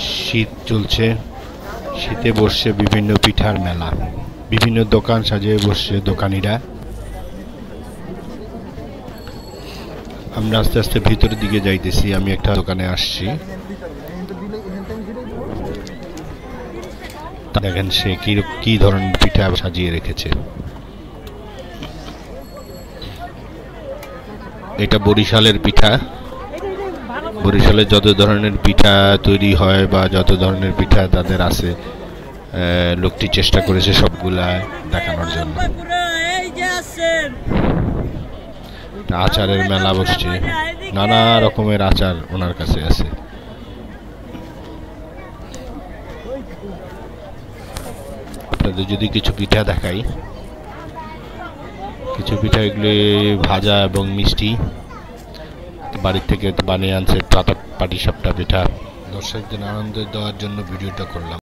শীত চলছে, শীতে বসছে বিভিন্ন পিঠার মেলা, বিভিন্ন দোকান সাজিয়ে বসছে দোকানিরা। আমরা আস্তে আস্তে ভিতরের দিকে যাইতেছি। আমি একটা দোকানে আসছি, দেখেন সে কি ধরনের পিঠা সাজিয়ে রেখেছে। এটা বরিশালের পিঠা। বরিশালে যত ধরনের পিঠা তৈরি হয় বা যত ধরনের পিঠা তাদের আছে, লোকটি চেষ্টা করেছে সবগুলা দেখানোর জন্য। আচারের মেলা বসছে, নানা রকমের আচার ওনার কাছে আছে। আপনাদের যদি কিছু পিঠা দেখাই, কিছু পিঠা এগুলি ভাজা এবং মিষ্টি, বাড়ির থেকে বানিয়ে আনছে পাটিসাপটা পিঠা। দর্শকদের আনন্দ দেওয়ার জন্য ভিডিওটা করলাম।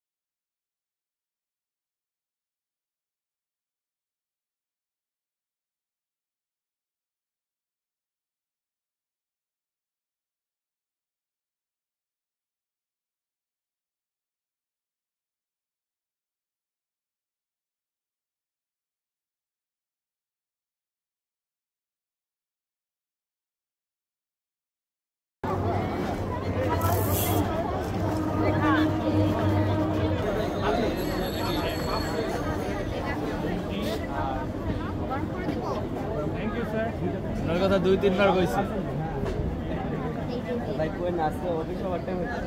কথা 2-3 বার কইছি। ভাই কই না আছে অফিস ওভারটাইম হচ্ছে।